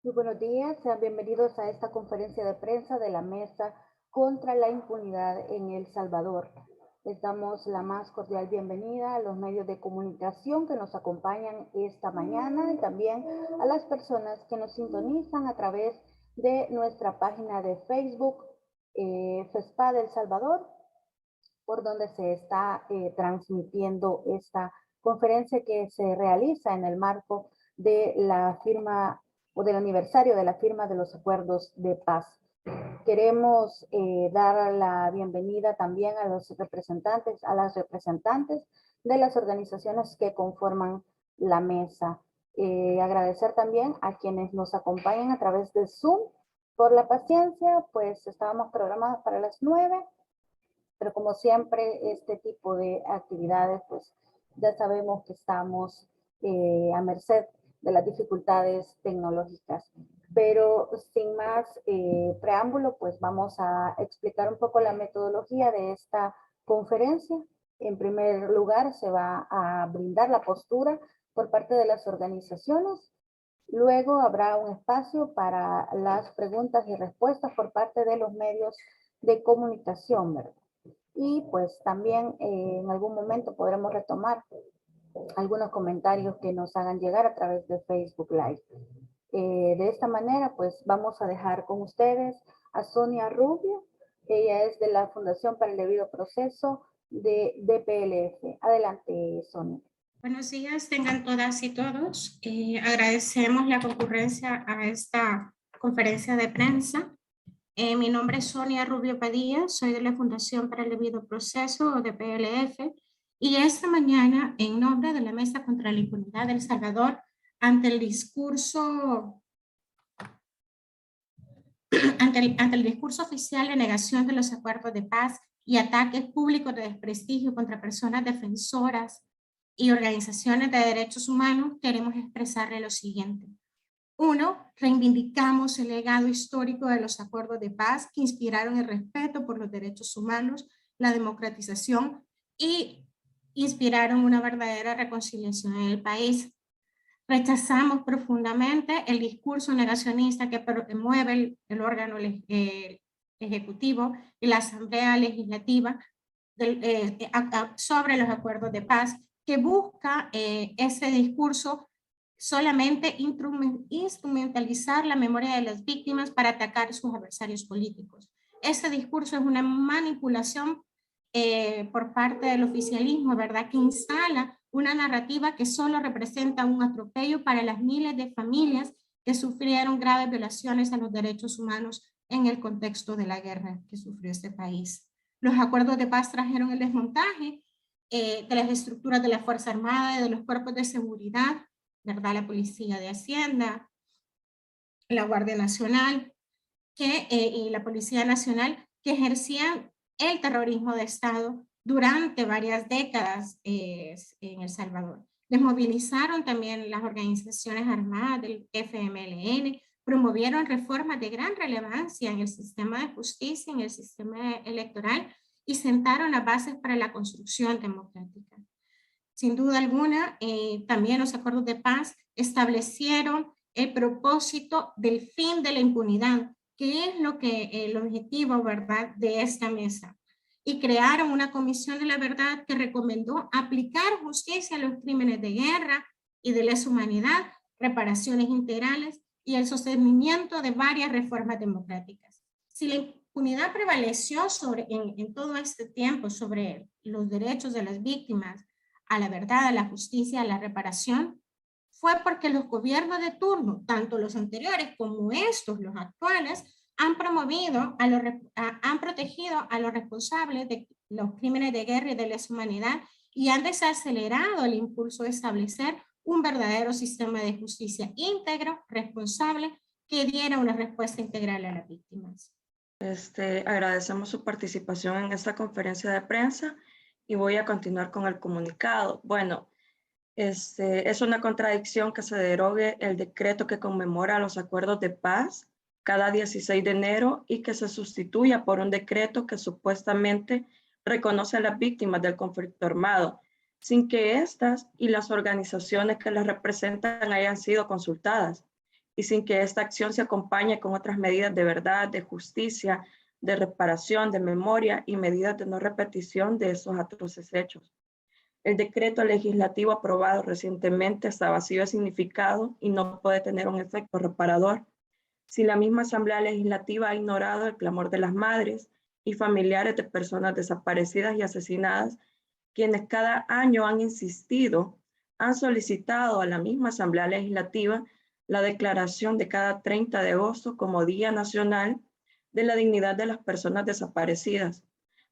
Muy buenos días, sean bienvenidos a esta conferencia de prensa de la Mesa contra la Impunidad en El Salvador. Les damos la más cordial bienvenida a los medios de comunicación que nos acompañan esta mañana y también a las personas que nos sintonizan a través de nuestra página de Facebook, FESPA de El Salvador, por donde se está transmitiendo esta conferencia que se realiza en el marco de la firma o del aniversario de la firma de los acuerdos de paz. Queremos dar la bienvenida también a los representantes, a las representantes de las organizaciones que conforman la mesa. Agradecer también a quienes nos acompañan a través de Zoom por la paciencia, pues estábamos programados para las 9, pero como siempre este tipo de actividades, pues ya sabemos que estamos a merced de las dificultades tecnológicas. Pero sin más preámbulo, pues vamos a explicar un poco la metodología de esta conferencia. En primer lugar, se va a brindar la postura por parte de las organizaciones. Luego habrá un espacio para las preguntas y respuestas por parte de los medios de comunicación, ¿verdad? Y pues también en algún momento podremos retomar algunos comentarios que nos hagan llegar a través de Facebook Live. De esta manera, pues vamos a dejar con ustedes a Sonia Rubio. Ella es de la Fundación para el Debido Proceso de DPLF. Adelante, Sonia. Buenos días, tengan todas y todos. Agradecemos la concurrencia a esta conferencia de prensa. Mi nombre es Sonia Rubio Padilla, soy de la Fundación para el Debido Proceso, o DPLF, y esta mañana, en nombre de la Mesa contra la Impunidad de El Salvador, ante el discurso ante el discurso oficial de negación de los acuerdos de paz y ataques públicos de desprestigio contra personas defensoras y organizaciones de derechos humanos, queremos expresarle lo siguiente. 1. Reivindicamos el legado histórico de los acuerdos de paz que inspiraron el respeto por los derechos humanos, la democratización y inspiraron una verdadera reconciliación en el país. Rechazamos profundamente el discurso negacionista que promueve el órgano ejecutivo y la Asamblea Legislativa sobre los acuerdos de paz, que busca ese discurso solamente instrumentalizar la memoria de las víctimas para atacar a sus adversarios políticos. Ese discurso es una manipulación por parte del oficialismo, ¿verdad? Que instala una narrativa que solo representa un atropello para las miles de familias que sufrieron graves violaciones a los derechos humanos en el contexto de la guerra que sufrió este país. Los acuerdos de paz trajeron el desmontaje de las estructuras de la Fuerza Armada y de los cuerpos de seguridad, ¿verdad? La Policía de Hacienda, la Guardia Nacional y la Policía Nacional, que ejercían el terrorismo de Estado durante varias décadas en El Salvador. Desmovilizaron también las organizaciones armadas del FMLN, promovieron reformas de gran relevancia en el sistema de justicia, en el sistema electoral y sentaron las bases para la construcción democrática. Sin duda alguna, también los acuerdos de paz establecieron el propósito del fin de la impunidad, que es lo que el objetivo, ¿verdad?, de esta mesa. Y crearon una comisión de la verdad que recomendó aplicar justicia a los crímenes de guerra y de lesa humanidad, reparaciones integrales y el sostenimiento de varias reformas democráticas. Si la impunidad prevaleció en todo este tiempo sobre los derechos de las víctimas, a la verdad, a la justicia, a la reparación, fue porque los gobiernos de turno, tanto los anteriores como estos, los actuales, han protegido a los responsables de los crímenes de guerra y de lesa humanidad y han desacelerado el impulso de establecer un verdadero sistema de justicia íntegro, responsable, que diera una respuesta integral a las víctimas. Agradecemos su participación en esta conferencia de prensa y voy a continuar con el comunicado. Bueno, es una contradicción que se derogue el decreto que conmemora los acuerdos de paz cada 16 de enero y que se sustituya por un decreto que supuestamente reconoce a las víctimas del conflicto armado, sin que éstas y las organizaciones que las representan hayan sido consultadas. y sin que esta acción se acompañe con otras medidas de verdad, de justicia, de reparación, de memoria y medidas de no repetición de esos atroces hechos. El decreto legislativo aprobado recientemente está vacío de significado y no puede tener un efecto reparador si la misma Asamblea Legislativa ha ignorado el clamor de las madres y familiares de personas desaparecidas y asesinadas, quienes cada año han insistido, han solicitado a la misma Asamblea Legislativa la declaración de cada 30 de agosto como Día Nacional de la Dignidad de las Personas Desaparecidas.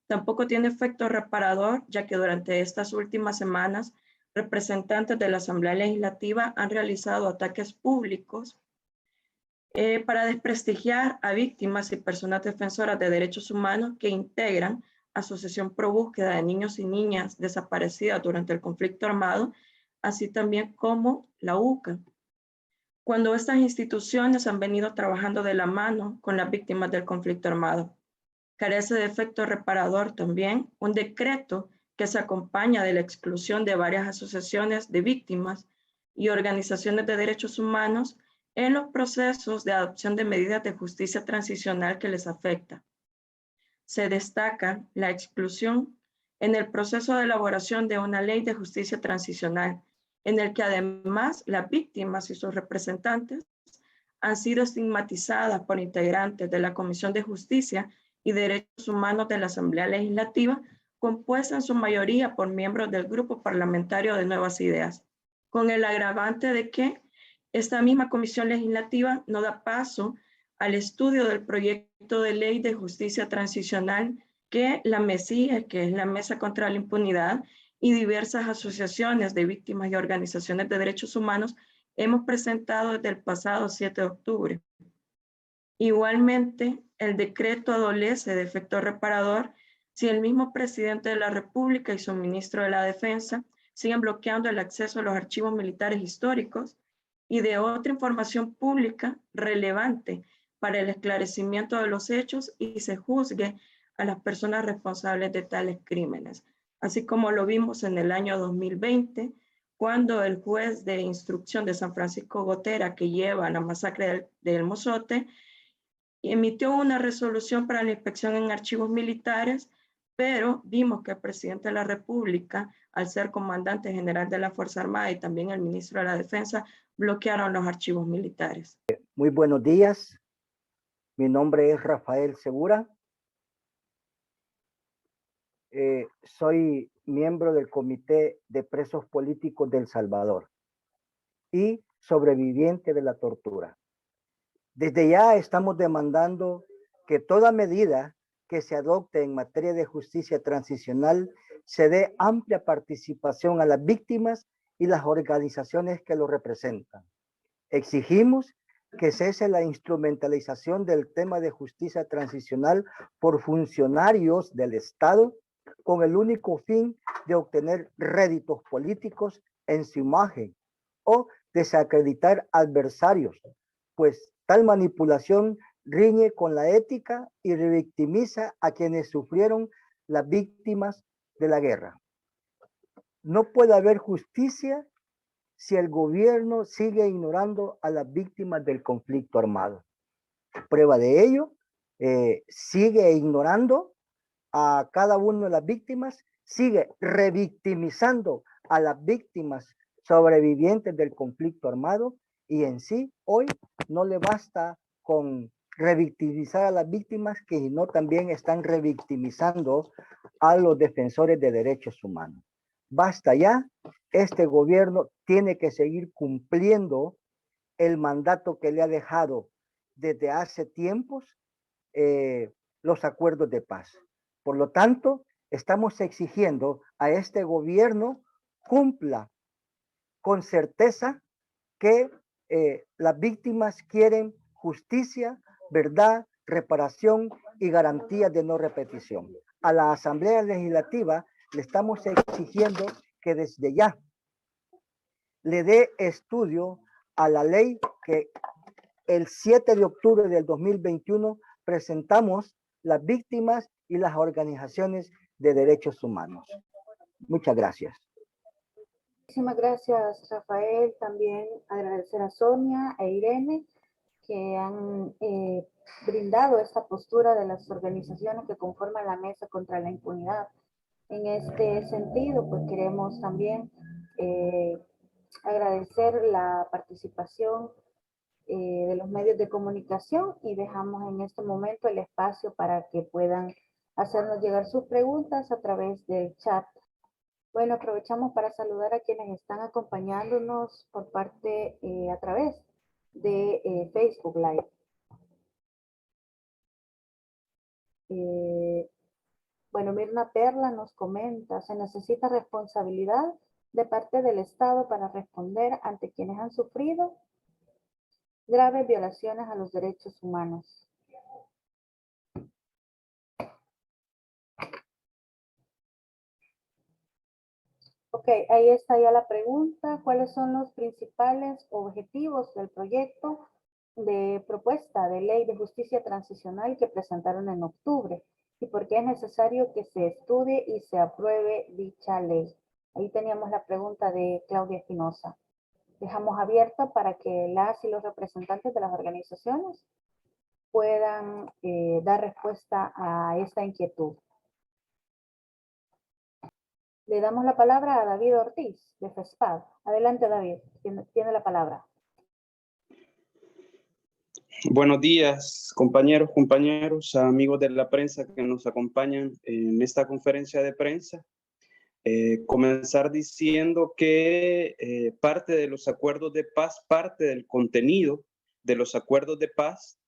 Tampoco tiene efecto reparador, ya que durante estas últimas semanas, representantes de la Asamblea Legislativa han realizado ataques públicos para desprestigiar a víctimas y personas defensoras de derechos humanos que integran Asociación Pro Búsqueda de Niños y Niñas Desaparecidas durante el conflicto armado, así también como la UCA. Cuando estas instituciones han venido trabajando de la mano con las víctimas del conflicto armado. Carece de efecto reparador también un decreto que se acompaña de la exclusión de varias asociaciones de víctimas y organizaciones de derechos humanos en los procesos de adopción de medidas de justicia transicional que les afecta. Se destaca la exclusión en el proceso de elaboración de una ley de justicia transicional, en el que además las víctimas y sus representantes han sido estigmatizadas por integrantes de la Comisión de Justicia y Derechos Humanos de la Asamblea Legislativa, compuesta en su mayoría por miembros del Grupo Parlamentario de Nuevas Ideas, con el agravante de que esta misma Comisión Legislativa no da paso al estudio del proyecto de ley de justicia transicional que la MESIE, que es la Mesa contra la Impunidad, y diversas asociaciones de víctimas y organizaciones de derechos humanos hemos presentado desde el pasado 7 de octubre. Igualmente, el decreto adolece de efecto reparador si el mismo presidente de la República y su ministro de la Defensa siguen bloqueando el acceso a los archivos militares históricos y de otra información pública relevante para el esclarecimiento de los hechos y se juzgue a las personas responsables de tales crímenes, así como lo vimos en el año 2020, cuando el juez de instrucción de San Francisco Gotera, que lleva la masacre del Mozote, emitió una resolución para la inspección en archivos militares, pero vimos que el presidente de la República, al ser comandante general de la Fuerza Armada y también el ministro de la Defensa, bloquearon los archivos militares. Muy buenos días. Mi nombre es Rafael Segura. Soy miembro del Comité de Presos Políticos de El Salvador y sobreviviente de la tortura. Desde ya estamos demandando que toda medida que se adopte en materia de justicia transicional se dé amplia participación a las víctimas y las organizaciones que lo representan. Exigimos que cese la instrumentalización del tema de justicia transicional por funcionarios del Estado con el único fin de obtener réditos políticos en su imagen o desacreditar adversarios, pues tal manipulación riñe con la ética y revictimiza a quienes sufrieron las víctimas de la guerra. No puede haber justicia si el gobierno sigue ignorando a las víctimas del conflicto armado. Prueba de ello, sigue ignorando a cada una de las víctimas, sigue revictimizando a las víctimas sobrevivientes del conflicto armado y en sí hoy no le basta con revictimizar a las víctimas, que no también están revictimizando a los defensores de derechos humanos. Basta ya, este gobierno tiene que seguir cumpliendo el mandato que le ha dejado desde hace tiempos los acuerdos de paz. Por lo tanto, estamos exigiendo a este gobierno cumpla con certeza que las víctimas quieren justicia, verdad, reparación y garantías de no repetición. A la Asamblea Legislativa le estamos exigiendo que desde ya le dé estudio a la ley que el 7 de octubre del 2021 presentamos las víctimas y las organizaciones de derechos humanos. Muchas gracias. Muchísimas gracias, Rafael. También agradecer a Sonia e Irene que han brindado esta postura de las organizaciones que conforman la Mesa contra la Impunidad. En este sentido, pues queremos también agradecer la participación de los medios de comunicación y dejamos en este momento el espacio para que puedan hacernos llegar sus preguntas a través del chat. Bueno, aprovechamos para saludar a quienes están acompañándonos por parte a través de Facebook Live. Bueno, Mirna Perla nos comenta, se necesita responsabilidad de parte del Estado para responder ante quienes han sufrido graves violaciones a los derechos humanos. Ok, ahí está ya la pregunta. ¿Cuáles son los principales objetivos del proyecto de propuesta de ley de justicia transicional que presentaron en octubre? ¿Y por qué es necesario que se estudie y se apruebe dicha ley? Ahí teníamos la pregunta de Claudia Espinosa. Dejamos abierta para que las y los representantes de las organizaciones puedan dar respuesta a esta inquietud. Le damos la palabra a David Ortiz, de FESPAD. Adelante, David, tiene la palabra. Buenos días, compañeros, amigos de la prensa que nos acompañan en esta conferencia de prensa. Comenzar diciendo que parte de los acuerdos de paz, parte del contenido de los acuerdos de paz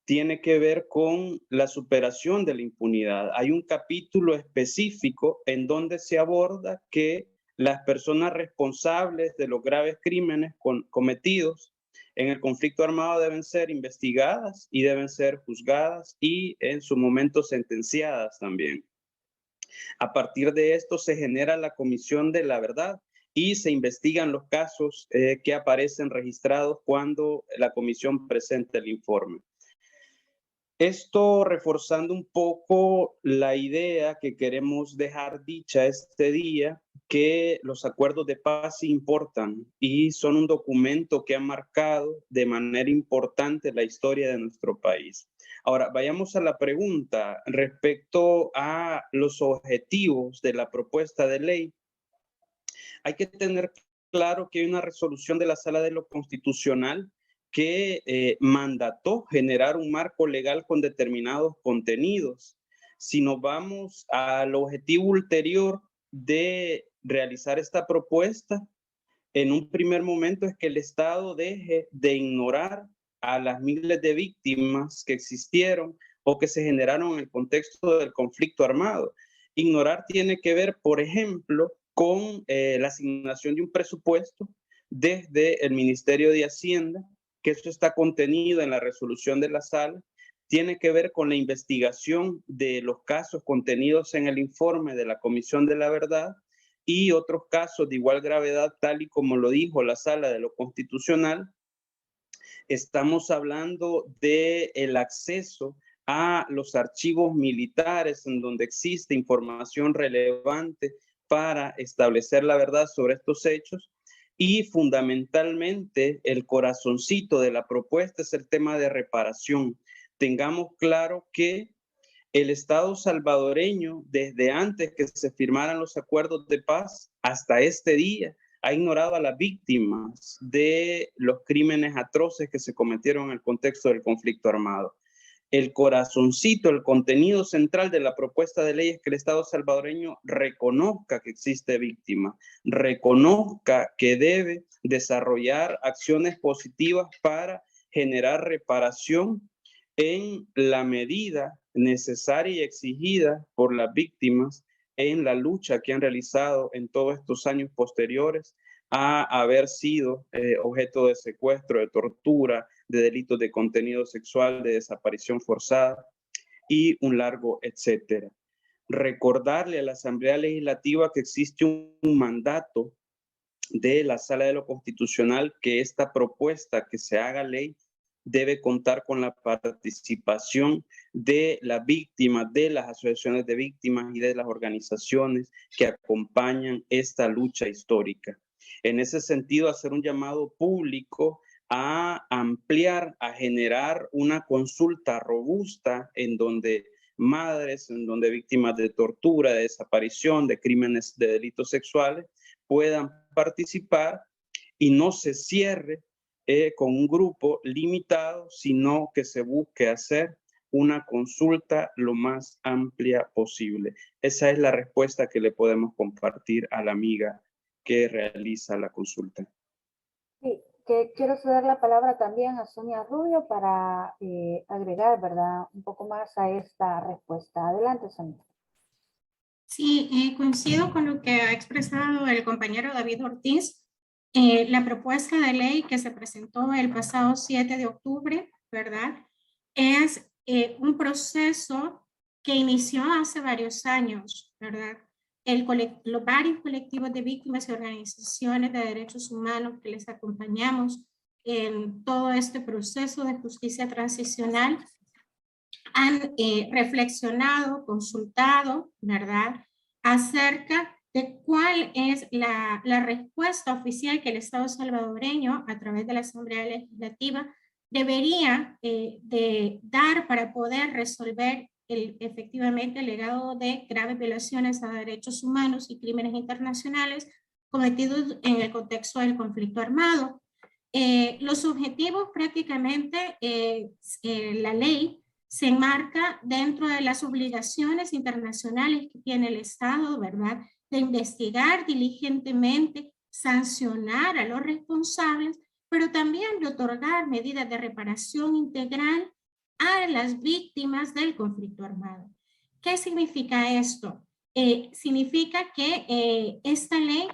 tiene que ver con la superación de la impunidad. Hay un capítulo específico en donde se aborda que las personas responsables de los graves crímenes cometidos en el conflicto armado deben ser investigadas y deben ser juzgadas y en su momento sentenciadas también. A partir de esto se genera la Comisión de la Verdad y se investigan los casos que aparecen registrados cuando la comisión presenta el informe. Esto reforzando un poco la idea que queremos dejar dicha este día, que los acuerdos de paz importan y son un documento que ha marcado de manera importante la historia de nuestro país. Ahora, vayamos a la pregunta respecto a los objetivos de la propuesta de ley. Hay que tener claro que hay una resolución de la Sala de lo Constitucional que mandató generar un marco legal con determinados contenidos. Si nos vamos al objetivo ulterior de realizar esta propuesta, en un primer momento es que el Estado deje de ignorar a las miles de víctimas que existieron o que se generaron en el contexto del conflicto armado. Ignorar tiene que ver, por ejemplo, con la asignación de un presupuesto desde el Ministerio de Hacienda, que eso está contenido en la resolución de la sala, tiene que ver con la investigación de los casos contenidos en el informe de la Comisión de la Verdad y otros casos de igual gravedad, tal y como lo dijo la Sala de lo Constitucional. Estamos hablando del acceso a los archivos militares en donde existe información relevante para establecer la verdad sobre estos hechos. Y fundamentalmente el corazoncito de la propuesta es el tema de reparación. Tengamos claro que el Estado salvadoreño, desde antes que se firmaran los acuerdos de paz hasta este día, ha ignorado a las víctimas de los crímenes atroces que se cometieron en el contexto del conflicto armado. El corazoncito, el contenido central de la propuesta de ley es que el Estado salvadoreño reconozca que existe víctima, reconozca que debe desarrollar acciones positivas para generar reparación en la medida necesaria y exigida por las víctimas en la lucha que han realizado en todos estos años posteriores a haber sido objeto de secuestro, de tortura, de delitos de contenido sexual, de desaparición forzada y un largo etcétera. Recordarle a la Asamblea Legislativa que existe un mandato de la Sala de lo Constitucional que esta propuesta que se haga ley debe contar con la participación de las víctimas, de las asociaciones de víctimas y de las organizaciones que acompañan esta lucha histórica. En ese sentido, hacer un llamado público a ampliar, a generar una consulta robusta en donde madres, en donde víctimas de tortura, de desaparición, de crímenes, de delitos sexuales puedan participar y no se cierre con un grupo limitado, sino que se busque hacer una consulta lo más amplia posible. Esa es la respuesta que le podemos compartir a la amiga que realiza la consulta. Sí, que quiero ceder la palabra también a Sonia Rubio para agregar, ¿verdad?, un poco más a esta respuesta. Adelante, Sonia. Sí, coincido con lo que ha expresado el compañero David Ortiz. La propuesta de ley que se presentó el pasado 7 de octubre, ¿verdad?, es un proceso que inició hace varios años, ¿verdad? Los varios colectivos de víctimas y organizaciones de derechos humanos que les acompañamos en todo este proceso de justicia transicional han reflexionado, consultado, ¿verdad?, acerca de cuál es la respuesta oficial que el Estado salvadoreño, a través de la Asamblea Legislativa, debería de dar para poder resolver efectivamente el legado de graves violaciones a derechos humanos y crímenes internacionales cometidos en el contexto del conflicto armado. Los objetivos prácticamente, la ley se enmarca dentro de las obligaciones internacionales que tiene el Estado, ¿verdad?, de investigar diligentemente, sancionar a los responsables, pero también de otorgar medidas de reparación integral a las víctimas del conflicto armado. ¿Qué significa esto? Significa que esta ley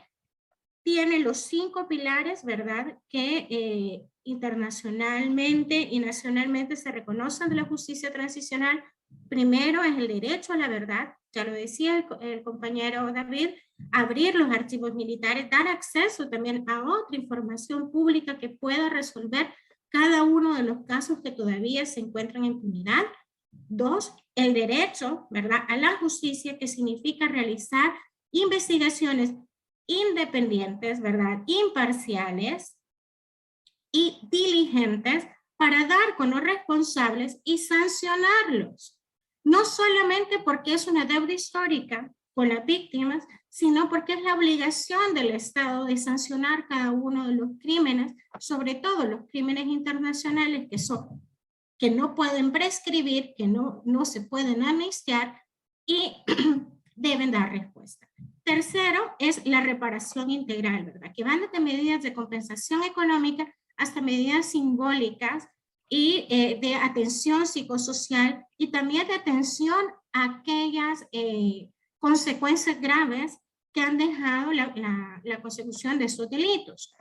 tiene los 5 pilares, ¿verdad?, que internacionalmente y nacionalmente se reconocen de la justicia transicional. Primero es el derecho a la verdad, ya lo decía el compañero David, abrir los archivos militares, dar acceso también a otra información pública que pueda resolver cada uno de los casos que todavía se encuentran en impunidad. 2, el derecho, ¿verdad?, a la justicia, que significa realizar investigaciones independientes, ¿verdad?, imparciales y diligentes para dar con los responsables y sancionarlos. No solamente porque es una deuda histórica con las víctimas, sino porque es la obligación del Estado de sancionar cada uno de los crímenes, sobre todo los crímenes internacionales que no pueden prescribir, que no se pueden amnistiar y deben dar respuesta. Tercero es la reparación integral, ¿verdad?, que van desde medidas de compensación económica hasta medidas simbólicas y de atención psicosocial y también de atención a aquellas consecuencias graves que han dejado la consecución de estos delitos.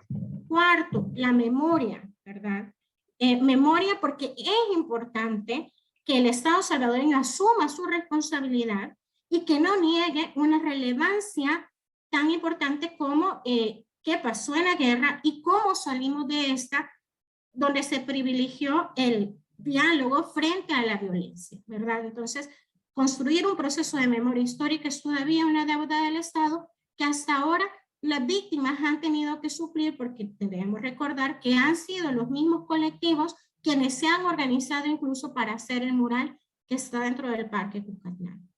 Cuarto, la memoria, ¿verdad? Memoria porque es importante que el Estado salvadoreño asuma su responsabilidad y que no niegue una relevancia tan importante como qué pasó en la guerra y cómo salimos de esta, donde se privilegió el diálogo frente a la violencia, ¿verdad? Entonces, construir un proceso de memoria histórica es todavía una deuda del Estado que hasta ahora las víctimas han tenido que suplir, porque debemos recordar que han sido los mismos colectivos quienes se han organizado incluso para hacer el mural que está dentro del Parque Cuscatlán.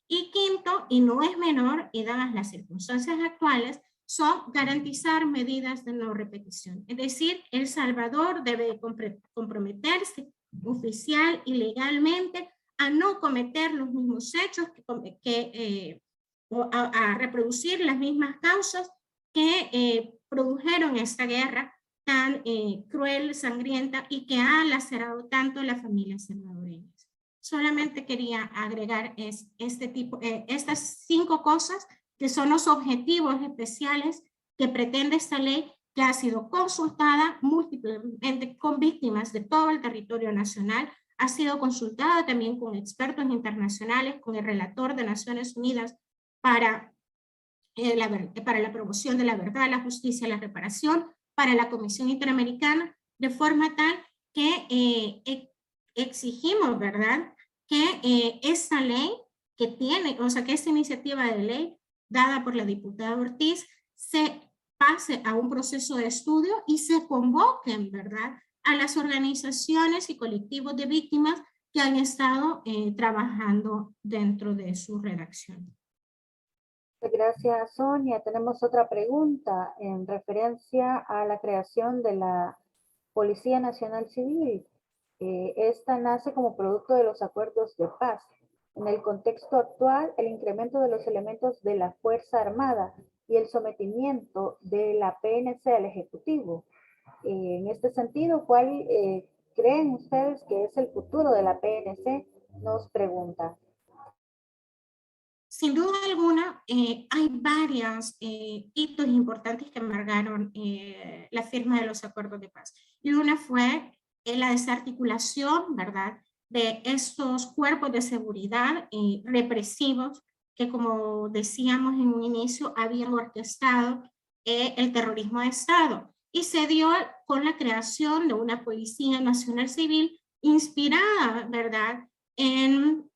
Y quinto, y no es menor, y dadas las circunstancias actuales, son garantizar medidas de no repetición. Es decir, El Salvador debe comprometerse oficial y legalmente a no cometer los mismos hechos, a reproducir las mismas causas que produjeron esta guerra tan cruel, sangrienta y que ha lacerado tanto a las familias salvadoreñas. Solamente quería agregar estas 5 cosas que son los objetivos especiales que pretende esta ley, que ha sido consultada múltiplemente con víctimas de todo el territorio nacional, ha sido consultada también con expertos internacionales, con el relator de Naciones Unidas para la promoción de la verdad, la justicia y la reparación, para la Comisión Interamericana, de forma tal que exigimos, ¿verdad?, que esta ley que tiene, o sea, que esta iniciativa de ley dada por la diputada Ortiz se pase a un proceso de estudio y se convoquen, ¿verdad?, a las organizaciones y colectivos de víctimas que han estado trabajando dentro de su redacción. Gracias, Sonia. Tenemos otra pregunta en referencia a la creación de la Policía Nacional Civil. Esta nace como producto de los acuerdos de paz. En el contexto actual, el incremento de los elementos de la Fuerza Armada y el sometimiento de la PNC al Ejecutivo. En este sentido, ¿cuál creen ustedes que es el futuro de la PNC? Nos pregunta. Sin duda alguna, hay varios hitos importantes que marcaron la firma de los acuerdos de paz. Y una fue la desarticulación, ¿verdad?, de estos cuerpos de seguridad represivos que, como decíamos en un inicio, habían orquestado el terrorismo de Estado. Y se dio con la creación de una Policía Nacional Civil inspirada, ¿verdad?, en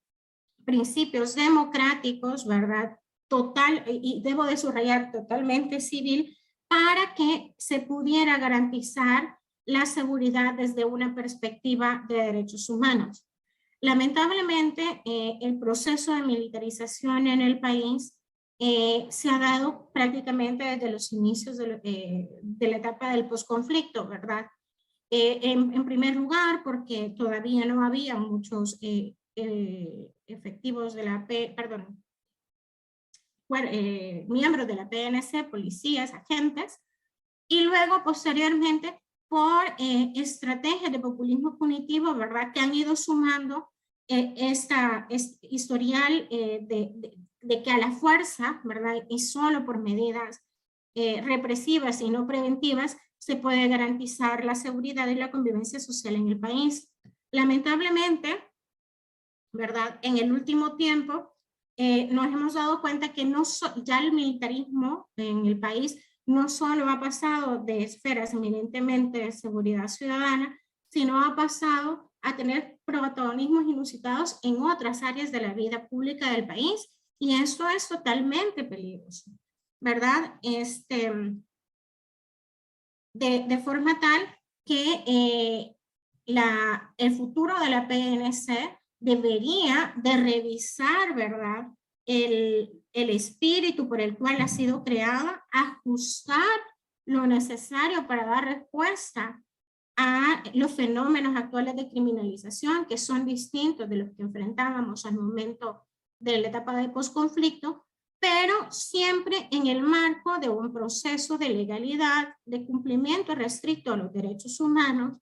principios democráticos, ¿verdad?, total, y debo de subrayar, totalmente civil, para que se pudiera garantizar la seguridad desde una perspectiva de derechos humanos. Lamentablemente, el proceso de militarización en el país se ha dado prácticamente desde los inicios de la etapa del posconflicto, ¿verdad? En primer lugar, porque todavía no había muchos efectivos de la miembros de la PNC, policías, agentes, y luego posteriormente por estrategias de populismo punitivo, ¿verdad?, que han ido sumando este historial de que a la fuerza, ¿verdad?, y solo por medidas represivas y no preventivas, se puede garantizar la seguridad y la convivencia social en el país. Lamentablemente, ¿verdad?, en el último tiempo nos hemos dado cuenta que ya el militarismo en el país no solo ha pasado de esferas eminentemente de seguridad ciudadana, sino ha pasado a tener protagonismos inusitados en otras áreas de la vida pública del país, y eso es totalmente peligroso, ¿verdad? De forma tal que el futuro de la PNC debería de revisar, ¿verdad?, el espíritu por el cual ha sido creada, ajustar lo necesario para dar respuesta a los fenómenos actuales de criminalización, que son distintos de los que enfrentábamos al momento de la etapa de posconflicto, pero siempre en el marco de un proceso de legalidad, de cumplimiento restricto a los derechos humanos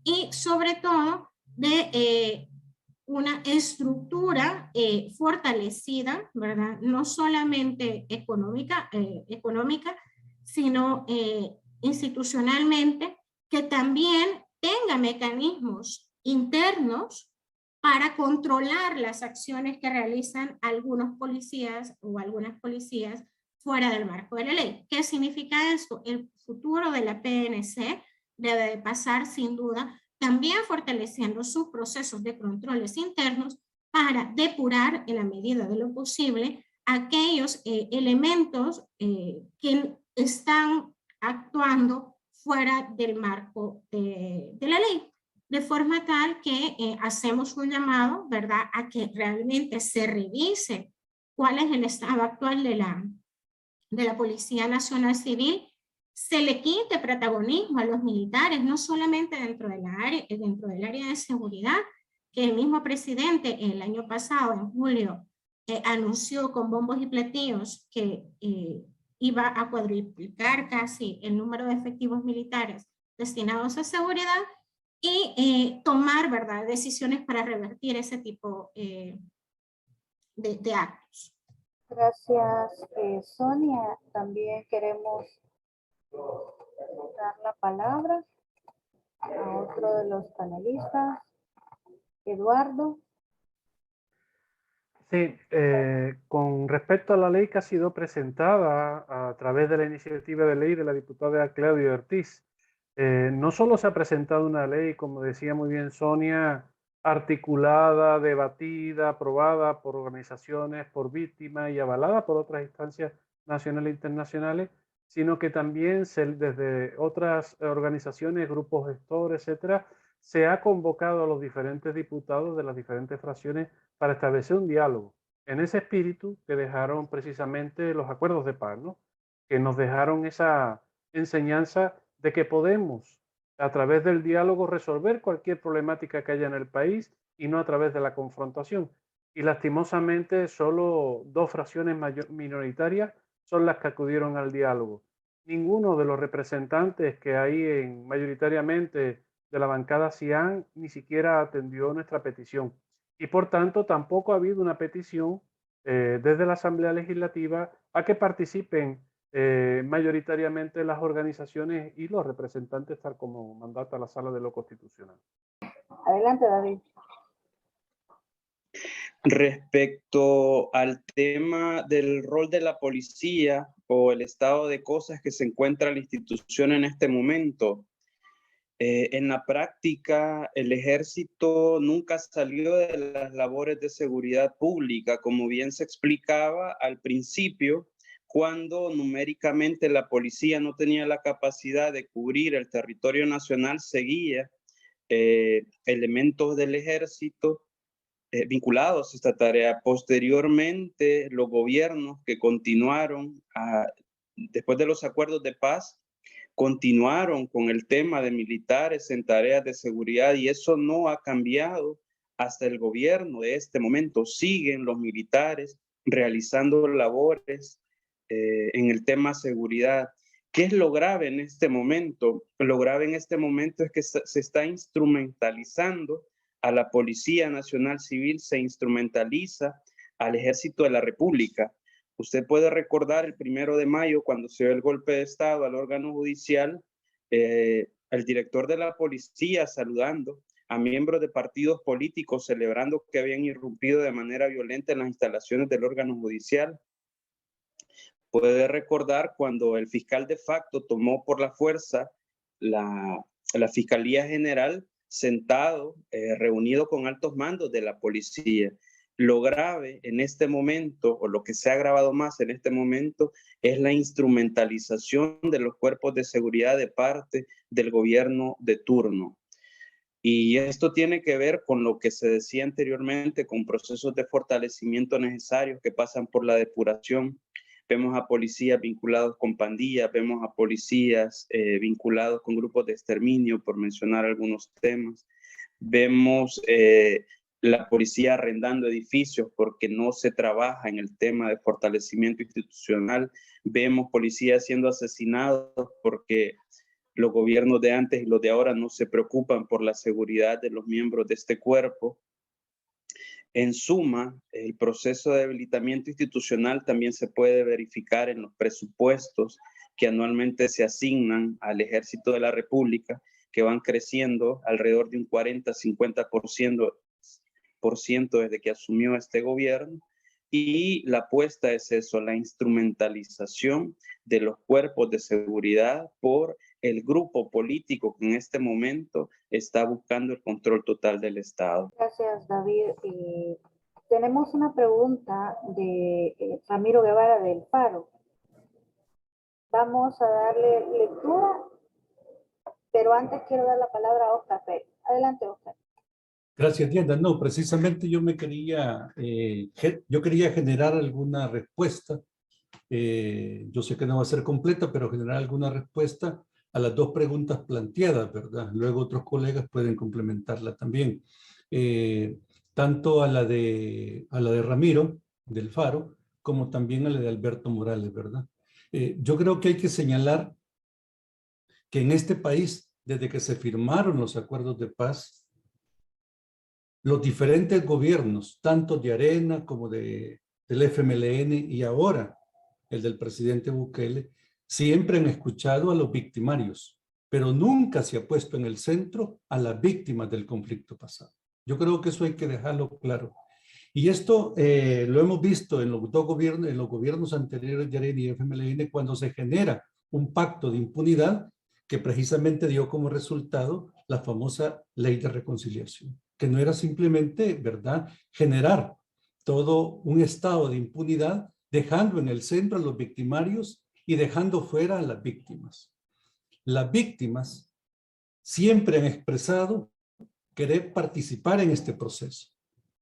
y sobre todo de una estructura fortalecida, ¿verdad?, no solamente económica, sino institucionalmente, que también tenga mecanismos internos para controlar las acciones que realizan algunos policías o algunas policías fuera del marco de la ley. ¿Qué significa esto? El futuro de la PNC debe de pasar sin duda también fortaleciendo sus procesos de controles internos para depurar en la medida de lo posible aquellos elementos que están actuando fuera del marco de la ley. De forma tal que hacemos un llamado, ¿verdad?, a que realmente se revise cuál es el estado actual de la Policía Nacional Civil, se le quite protagonismo a los militares, no solamente dentro del área de seguridad, que el mismo presidente el año pasado, en julio, anunció con bombos y platillos que iba a cuadruplicar casi el número de efectivos militares destinados a seguridad, y tomar, ¿verdad?, decisiones para revertir ese tipo de actos. Gracias, Sonia. También queremos dar la palabra a otro de los panelistas, Eduardo. Sí, con respecto a la ley que ha sido presentada a través de la iniciativa de ley de la diputada Claudia Ortiz, No solo se ha presentado una ley, como decía muy bien Sonia, articulada, debatida, aprobada por organizaciones, por víctimas y avalada por otras instancias nacionales e internacionales, sino que también desde otras organizaciones, grupos gestores, etcétera, se ha convocado a los diferentes diputados de las diferentes fracciones para establecer un diálogo en ese espíritu que dejaron precisamente los acuerdos de paz, ¿no? Que nos dejaron esa enseñanza de que podemos, a través del diálogo, resolver cualquier problemática que haya en el país y no a través de la confrontación. Y lastimosamente solo dos fracciones minoritarias son las que acudieron al diálogo. Ninguno de los representantes que hay mayoritariamente de la bancada CIAN ni siquiera atendió nuestra petición. Y por tanto tampoco ha habido una petición desde la Asamblea Legislativa a que participen mayoritariamente las organizaciones y los representantes, tal como mandata la Sala de lo Constitucional. Adelante, David. Respecto al tema del rol de la policía o el estado de cosas que se encuentra la institución en este momento, en la práctica el ejército nunca salió de las labores de seguridad pública, como bien se explicaba al principio, cuando numéricamente la policía no tenía la capacidad de cubrir el territorio nacional, seguía elementos del ejército vinculados a esta tarea. Posteriormente, los gobiernos que continuaron, después de los acuerdos de paz, continuaron con el tema de militares en tareas de seguridad y eso no ha cambiado hasta el gobierno de este momento. Siguen los militares realizando labores en el tema seguridad. ¿Qué es lo grave en este momento? Lo grave en este momento es que se está instrumentalizando a la Policía Nacional Civil, se instrumentaliza al Ejército de la República. Usted puede recordar el 1 de mayo, cuando se dio el golpe de Estado al órgano judicial, el director de la policía saludando a miembros de partidos políticos celebrando que habían irrumpido de manera violenta en las instalaciones del órgano judicial. Puede recordar cuando el fiscal de facto tomó por la fuerza la Fiscalía General, sentado, reunido con altos mandos de la policía. Lo grave en este momento, o lo que se ha agravado más en este momento, es la instrumentalización de los cuerpos de seguridad de parte del gobierno de turno. Y esto tiene que ver con lo que se decía anteriormente, con procesos de fortalecimiento necesarios que pasan por la depuración. Vemos a policías vinculados con pandillas, vemos a policías vinculados con grupos de exterminio, por mencionar algunos temas. Vemos la policía arrendando edificios porque no se trabaja en el tema de fortalecimiento institucional. Vemos policías siendo asesinados porque los gobiernos de antes y los de ahora no se preocupan por la seguridad de los miembros de este cuerpo. En suma, el proceso de debilitamiento institucional también se puede verificar en los presupuestos que anualmente se asignan al Ejército de la República, que van creciendo alrededor de un 40-50% desde que asumió este gobierno. Y la apuesta es eso, la instrumentalización de los cuerpos de seguridad por el grupo político que en este momento está buscando el control total del Estado. Gracias, David. Tenemos una pregunta de Ramiro Guevara del Faro. Vamos a darle lectura, pero antes quiero dar la palabra a Oscar Pérez. Adelante, Oscar. Gracias, Diana. No, precisamente yo quería generar alguna respuesta. Yo sé que no va a ser completa, pero generar alguna respuesta a las dos preguntas planteadas, ¿verdad? Luego otros colegas pueden complementarla también. Tanto a la de Ramiro del Faro, como también a la de Alberto Morales, ¿verdad? Yo creo que hay que señalar que en este país, desde que se firmaron los acuerdos de paz, los diferentes gobiernos, tanto de Arena como del FMLN y ahora el del presidente Bukele, siempre han escuchado a los victimarios, pero nunca se ha puesto en el centro a las víctimas del conflicto pasado. Yo creo que eso hay que dejarlo claro. Y esto lo hemos visto en los dos gobiernos, en los gobiernos anteriores de Arena y FMLN, cuando se genera un pacto de impunidad que precisamente dio como resultado la famosa ley de reconciliación, que no era simplemente, ¿verdad?, generar todo un estado de impunidad, dejando en el centro a los victimarios y dejando fuera a las víctimas. Las víctimas siempre han expresado querer participar en este proceso.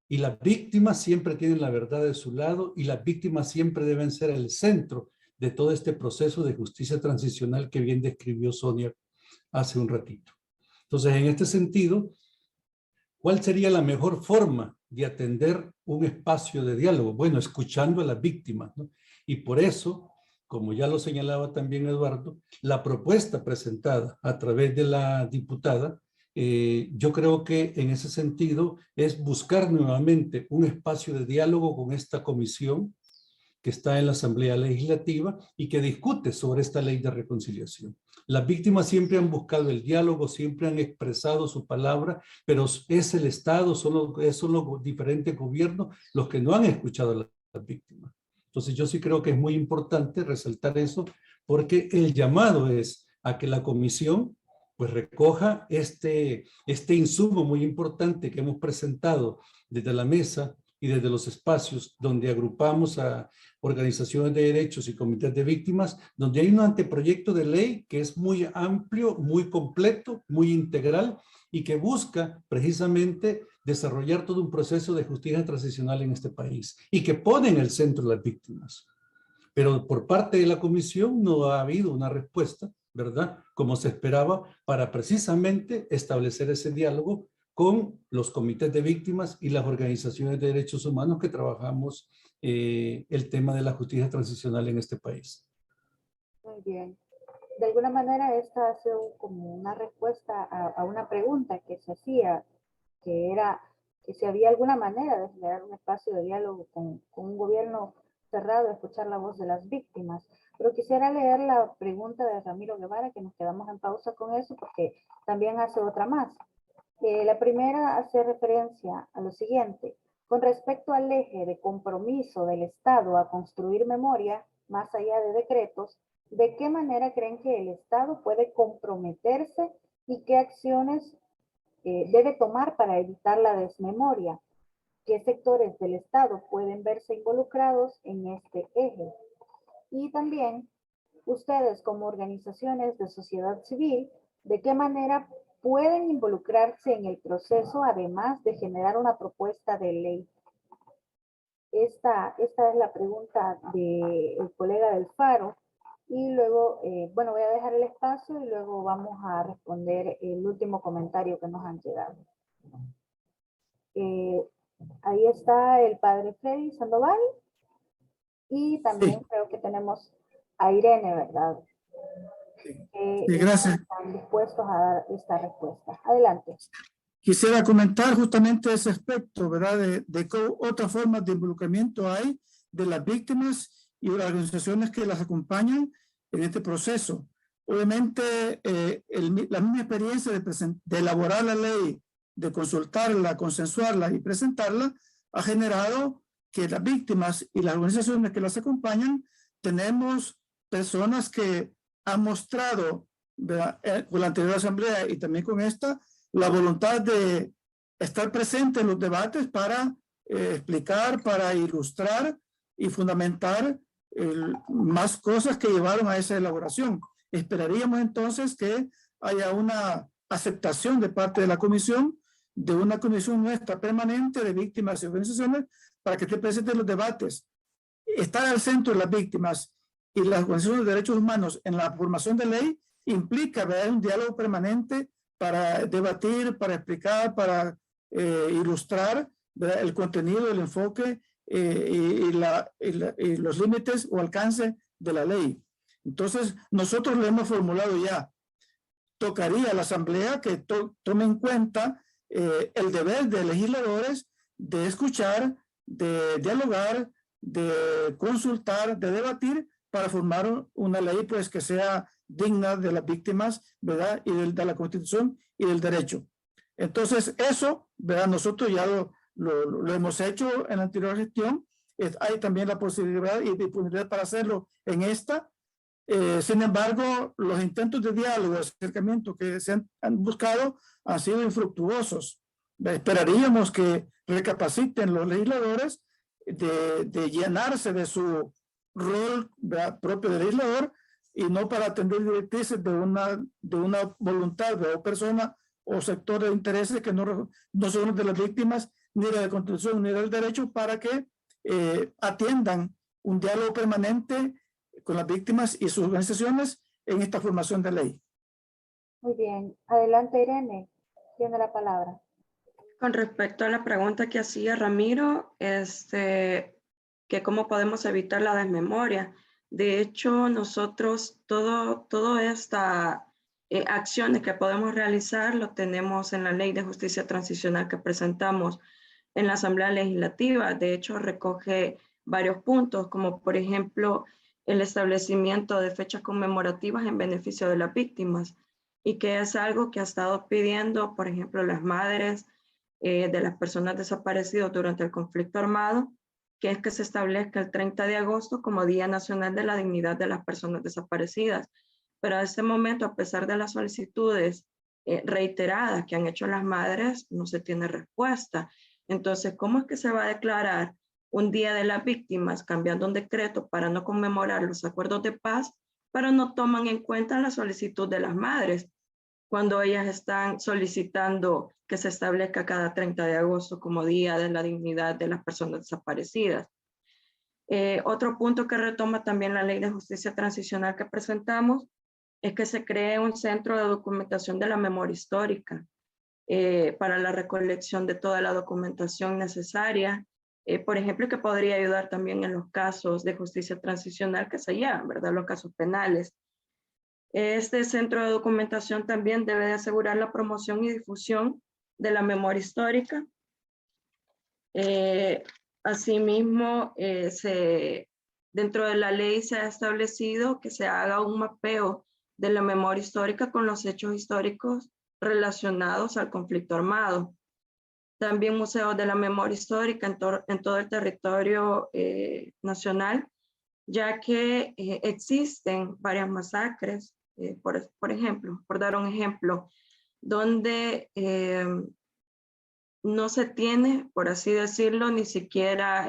Y las víctimas siempre tienen la verdad de su lado y las víctimas siempre deben ser el centro de todo este proceso de justicia transicional que bien describió Sonia hace un ratito. Entonces, en este sentido, ¿cuál sería la mejor forma de atender un espacio de diálogo? Bueno, escuchando a las víctimas, ¿no? Y por eso, como ya lo señalaba también Eduardo, la propuesta presentada a través de la diputada, yo creo que en ese sentido es buscar nuevamente un espacio de diálogo con esta comisión que está en la Asamblea Legislativa y que discute sobre esta ley de reconciliación. Las víctimas siempre han buscado el diálogo, siempre han expresado su palabra, pero es el Estado, son los diferentes gobiernos los que no han escuchado a las víctimas. Entonces yo sí creo que es muy importante resaltar eso, porque el llamado es a que la comisión pues recoja este insumo muy importante que hemos presentado desde la mesa y desde los espacios donde agrupamos a organizaciones de derechos y comités de víctimas, donde hay un anteproyecto de ley que es muy amplio, muy completo, muy integral y que busca precisamente desarrollar todo un proceso de justicia transicional en este país y que pone en el centro a las víctimas. Pero por parte de la comisión no ha habido una respuesta, ¿verdad?, como se esperaba, para precisamente establecer ese diálogo con los comités de víctimas y las organizaciones de derechos humanos que trabajamos el tema de la justicia transicional en este país. Muy bien. De alguna manera esta ha sido como una respuesta a una pregunta que se hacía, que era que si había alguna manera de generar un espacio de diálogo con un gobierno cerrado, escuchar la voz de las víctimas. Pero quisiera leer la pregunta de Ramiro Guevara, que nos quedamos en pausa con eso, porque también hace otra más. La primera hace referencia a lo siguiente: con respecto al eje de compromiso del Estado a construir memoria, más allá de decretos, ¿de qué manera creen que el Estado puede comprometerse y qué acciones debe tomar para evitar la desmemoria? ¿Qué sectores del Estado pueden verse involucrados en este eje? Y también, ustedes como organizaciones de sociedad civil, ¿de qué manera pueden involucrarse en el proceso, además de generar una propuesta de ley? Esta es la pregunta del colega del Faro. Y luego, bueno, voy a dejar el espacio y luego vamos a responder el último comentario que nos han llegado. Ahí está el padre Freddy Sandoval. Y también sí, creo que tenemos a Irene, ¿verdad? Sí, gracias. Están dispuestos a dar esta respuesta. Adelante. Quisiera comentar justamente ese aspecto, ¿verdad? De qué otras formas de involucramiento hay de las víctimas y las organizaciones que las acompañan en este proceso. Obviamente, la misma experiencia de elaborar la ley, de consultarla, consensuarla y presentarla, ha generado que las víctimas y las organizaciones que las acompañan, tenemos personas que han mostrado, ¿verdad?, con la anterior asamblea y también con esta, la voluntad de estar presente en los debates para explicar, para ilustrar y fundamentar más cosas que llevaron a esa elaboración. Esperaríamos entonces que haya una aceptación de parte de la comisión, de una comisión nuestra permanente de víctimas y organizaciones, para que esté presente en los debates. Estar al centro de las víctimas y las organizaciones de derechos humanos en la formación de ley implica, ¿verdad?, un diálogo permanente para debatir, para explicar, para ilustrar, ¿verdad?, el contenido, el enfoque y los límites o alcance de la ley. Entonces, nosotros lo hemos formulado ya. Tocaría a la Asamblea que tome en cuenta el deber de legisladores de escuchar, de dialogar, de consultar, de debatir para formar una ley pues que sea digna de las víctimas, ¿verdad?, y de la Constitución y del derecho. Entonces eso, ¿verdad?, nosotros ya lo hemos hecho en la anterior gestión. Hay también la posibilidad y disponibilidad para hacerlo en esta. Sin embargo, los intentos de diálogo, de acercamiento que se han buscado han sido infructuosos. Esperaríamos que recapaciten los legisladores de llenarse de su rol, ¿verdad?, propio de legislador, y no para atender directrices de una voluntad o persona o sector de intereses que no son los de las víctimas, ni de la Constitución, ni del derecho, para que atiendan un diálogo permanente con las víctimas y sus organizaciones en esta formación de ley. Muy bien. Adelante, Irene. Tiene la palabra. Con respecto a la pregunta que hacía Ramiro, que cómo podemos evitar la desmemoria. De hecho, nosotros todo esta acciones que podemos realizar lo tenemos en la Ley de Justicia Transicional que presentamos en la Asamblea Legislativa. De hecho, recoge varios puntos, como por ejemplo, el establecimiento de fechas conmemorativas en beneficio de las víctimas, y que es algo que ha estado pidiendo, por ejemplo, las madres de las personas desaparecidas durante el conflicto armado, que es que se establezca el 30 de agosto como Día Nacional de la Dignidad de las Personas Desaparecidas. Pero a este momento, a pesar de las solicitudes reiteradas que han hecho las madres, no se tiene respuesta. Entonces, ¿cómo es que se va a declarar un Día de las Víctimas cambiando un decreto para no conmemorar los acuerdos de paz, pero no toman en cuenta la solicitud de las madres cuando ellas están solicitando que se establezca cada 30 de agosto como Día de la Dignidad de las Personas Desaparecidas? Otro punto que retoma también la Ley de Justicia Transicional que presentamos es que se cree un centro de documentación de la memoria histórica para la recolección de toda la documentación necesaria, por ejemplo, que podría ayudar también en los casos de justicia transicional que se llevan, ¿verdad? Los casos penales. Este centro de documentación también debe de asegurar la promoción y difusión de la memoria histórica. Asimismo, dentro de la ley se ha establecido que se haga un mapeo de la memoria histórica con los hechos históricos relacionados al conflicto armado. También museos de la memoria histórica en todo el territorio nacional, ya que existen varias masacres, por ejemplo, por dar un ejemplo, donde no se tiene, por así decirlo, ni siquiera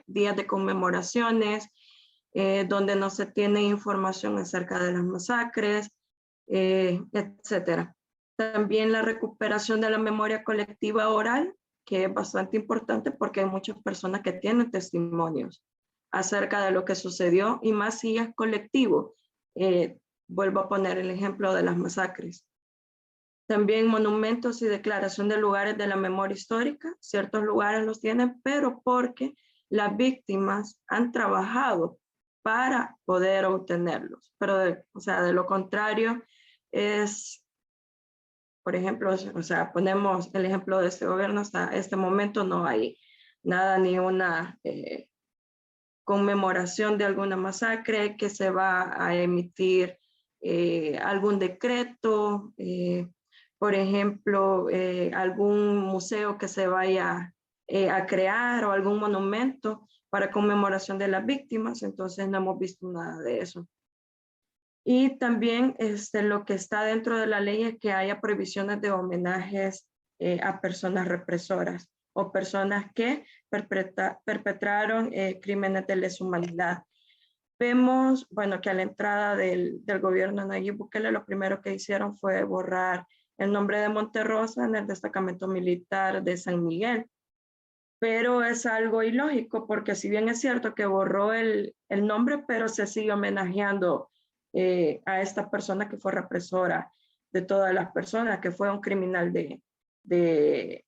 días de conmemoraciones, donde no se tiene información acerca de las masacres, etcétera. También la recuperación de la memoria colectiva oral, que es bastante importante porque hay muchas personas que tienen testimonios acerca de lo que sucedió, y más si es colectivo. Vuelvo a poner el ejemplo de las masacres. También monumentos y declaración de lugares de la memoria histórica. Ciertos lugares los tienen, pero porque las víctimas han trabajado para poder obtenerlos. Pero, de lo contrario, es, por ejemplo, ponemos el ejemplo de este gobierno, hasta este momento no hay nada, ni una conmemoración de alguna masacre, que se va a emitir algún decreto, por ejemplo, algún museo que se vaya a crear, o algún monumento para conmemoración de las víctimas. Entonces no hemos visto nada de eso. Y también lo que está dentro de la ley es que haya prohibiciones de homenajes a personas represoras o personas que perpetraron crímenes de lesa humanidad. Vemos, bueno, que a la entrada del gobierno de Nayib Bukele, lo primero que hicieron fue borrar el nombre de Monterrosa en el destacamento militar de San Miguel. Pero es algo ilógico, porque si bien es cierto que borró el nombre, pero se sigue homenajeando a esta persona que fue represora de todas las personas, que fue un criminal de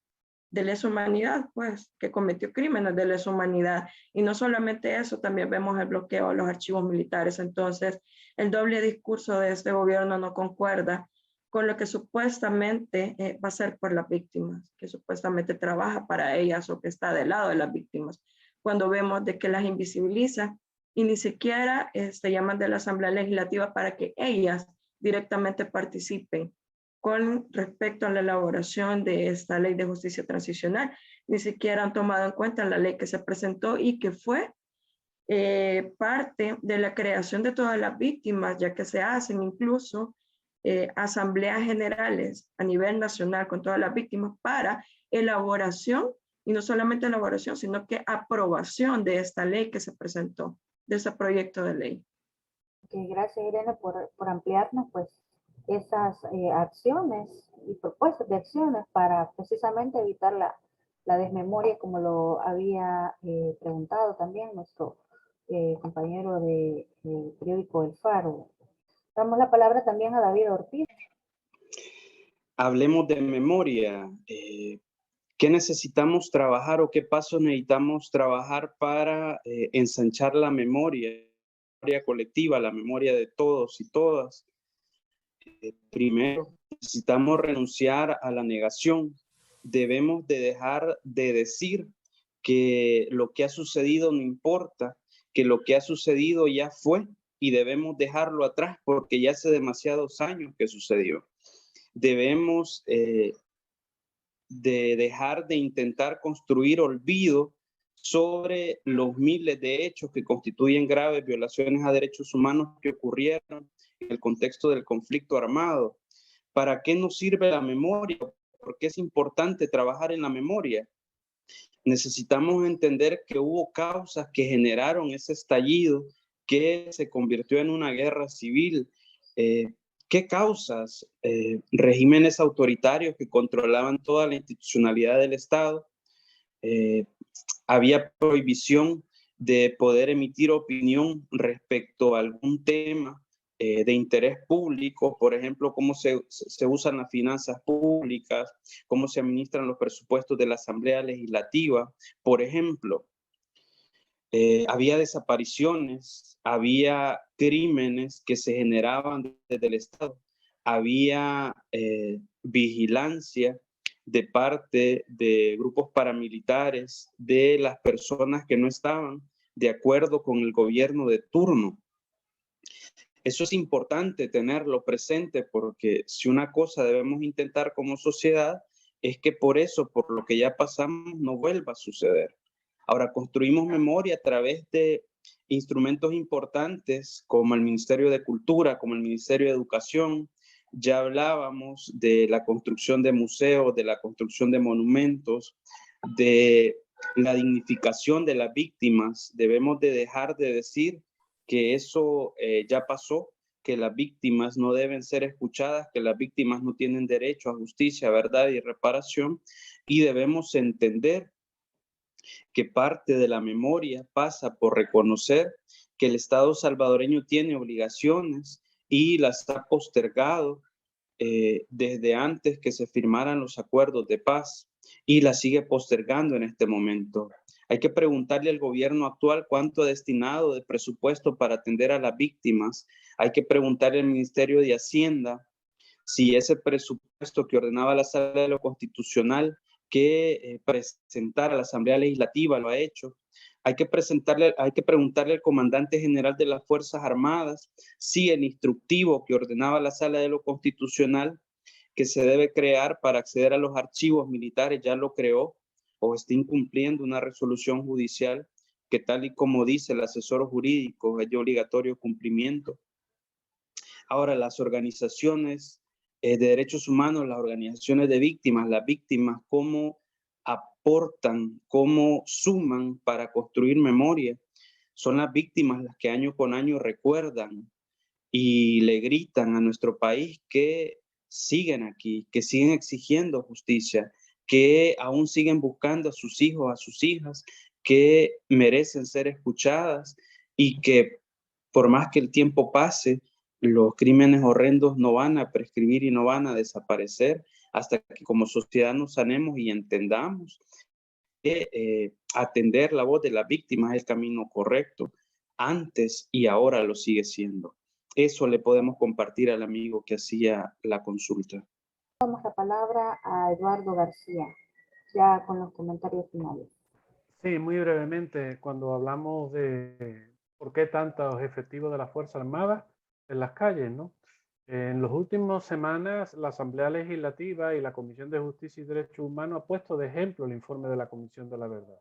lesa humanidad, pues, que cometió crímenes de lesa humanidad. Y no solamente eso, también vemos el bloqueo a los archivos militares. Entonces, el doble discurso de este gobierno no concuerda con lo que supuestamente va a ser por las víctimas, que supuestamente trabaja para ellas o que está del lado de las víctimas, cuando vemos de que las invisibiliza y ni siquiera llaman de la Asamblea Legislativa para que ellas directamente participen con respecto a la elaboración de esta ley de justicia transicional. Ni siquiera han tomado en cuenta la ley que se presentó y que fue parte de la creación de todas las víctimas, ya que se hacen incluso asambleas generales a nivel nacional con todas las víctimas para elaboración, y no solamente elaboración, sino que aprobación de esta ley que se presentó, de ese proyecto de ley. Okay, gracias, Irene, por ampliarnos pues esas acciones y propuestas de acciones para precisamente evitar la desmemoria, como lo había preguntado también nuestro compañero de periódico El Faro. Damos la palabra también a David Ortiz. Hablemos de memoria. ¿Qué necesitamos trabajar o qué pasos necesitamos trabajar para ensanchar la memoria colectiva, la memoria de todos y todas? Primero, necesitamos renunciar a la negación. Debemos de dejar de decir que lo que ha sucedido no importa, que lo que ha sucedido ya fue y debemos dejarlo atrás porque ya hace demasiados años que sucedió. Debemos de dejar de intentar construir olvido sobre los miles de hechos que constituyen graves violaciones a derechos humanos que ocurrieron en el contexto del conflicto armado. ¿Para qué nos sirve la memoria? ¿Por qué es importante trabajar en la memoria? Necesitamos entender que hubo causas que generaron ese estallido que se convirtió en una guerra civil. ¿Qué causas? Regímenes autoritarios que controlaban toda la institucionalidad del Estado. Había prohibición de poder emitir opinión respecto a algún tema de interés público, por ejemplo, cómo se usan las finanzas públicas, cómo se administran los presupuestos de la Asamblea Legislativa, por ejemplo. Había desapariciones, había crímenes que se generaban desde el Estado, había vigilancia de parte de grupos paramilitares, de las personas que no estaban de acuerdo con el gobierno de turno. Eso es importante tenerlo presente porque si una cosa debemos intentar como sociedad es que por eso, por lo que ya pasamos, no vuelva a suceder. Ahora, construimos memoria a través de instrumentos importantes como el Ministerio de Cultura, como el Ministerio de Educación. Ya hablábamos de la construcción de museos, de la construcción de monumentos, de la dignificación de las víctimas. Debemos de dejar de decir que eso ya pasó, que las víctimas no deben ser escuchadas, que las víctimas no tienen derecho a justicia, verdad y reparación, y debemos entender que parte de la memoria pasa por reconocer que el Estado salvadoreño tiene obligaciones y las ha postergado desde antes que se firmaran los acuerdos de paz y las sigue postergando en este momento. Hay que preguntarle al gobierno actual cuánto ha destinado de presupuesto para atender a las víctimas. Hay que preguntarle al Ministerio de Hacienda si ese presupuesto que ordenaba la Sala de lo Constitucional que presentara a la Asamblea Legislativa lo ha hecho. Hay que preguntarle al comandante general de las Fuerzas Armadas si el instructivo que ordenaba la Sala de lo Constitucional que se debe crear para acceder a los archivos militares ya lo creó o está incumpliendo una resolución judicial que tal y como dice el asesor jurídico es de obligatorio cumplimiento. Ahora, las organizaciones de derechos humanos, las organizaciones de víctimas, las víctimas, cómo aportan, cómo suman para construir memoria. Son las víctimas las que año con año recuerdan y le gritan a nuestro país que siguen aquí, que siguen exigiendo justicia, que aún siguen buscando a sus hijos, a sus hijas, que merecen ser escuchadas y que por más que el tiempo pase, los crímenes horrendos no van a prescribir y no van a desaparecer hasta que como sociedad nos sanemos y entendamos que atender la voz de las víctimas es el camino correcto. Antes y ahora lo sigue siendo. Eso le podemos compartir al amigo que hacía la consulta. Damos la palabra a Eduardo García, ya con los comentarios finales. Sí, muy brevemente, cuando hablamos de por qué tantos efectivos de la Fuerza Armada en las calles, ¿no? En las últimas semanas, la Asamblea Legislativa y la Comisión de Justicia y Derechos Humanos ha puesto de ejemplo el informe de la Comisión de la Verdad.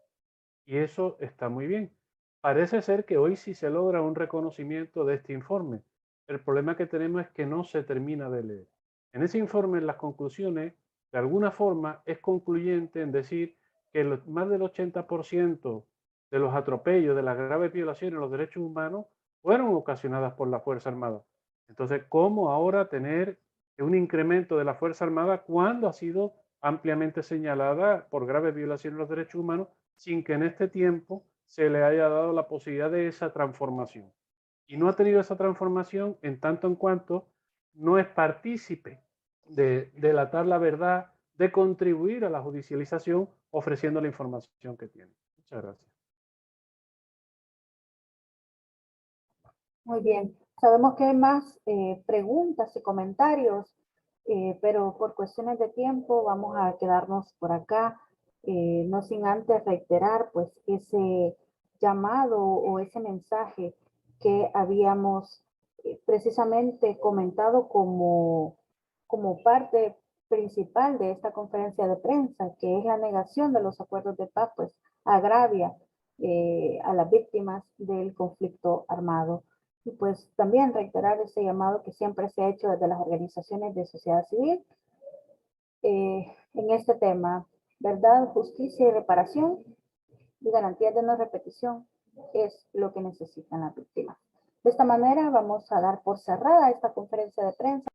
Y eso está muy bien. Parece ser que hoy sí se logra un reconocimiento de este informe. El problema que tenemos es que no se termina de leer. En ese informe, en las conclusiones, de alguna forma, es concluyente en decir que más del 80% de los atropellos, de las graves violaciones de los derechos humanos, fueron ocasionadas por la Fuerza Armada. Entonces, ¿cómo ahora tener un incremento de la Fuerza Armada cuando ha sido ampliamente señalada por graves violaciones de los derechos humanos sin que en este tiempo se le haya dado la posibilidad de esa transformación? Y no ha tenido esa transformación en tanto en cuanto no es partícipe de delatar la verdad, de contribuir a la judicialización ofreciendo la información que tiene. Muchas gracias. Muy bien. Sabemos que hay más preguntas y comentarios, pero por cuestiones de tiempo vamos a quedarnos por acá, no sin antes reiterar pues ese llamado o ese mensaje que habíamos precisamente comentado como parte principal de esta conferencia de prensa, que es la negación de los acuerdos de paz, pues agravia a las víctimas del conflicto armado. Y pues también reiterar ese llamado que siempre se ha hecho desde las organizaciones de sociedad civil en este tema. Verdad, justicia y reparación y garantías de no repetición es lo que necesitan las víctimas. De esta manera vamos a dar por cerrada esta conferencia de prensa.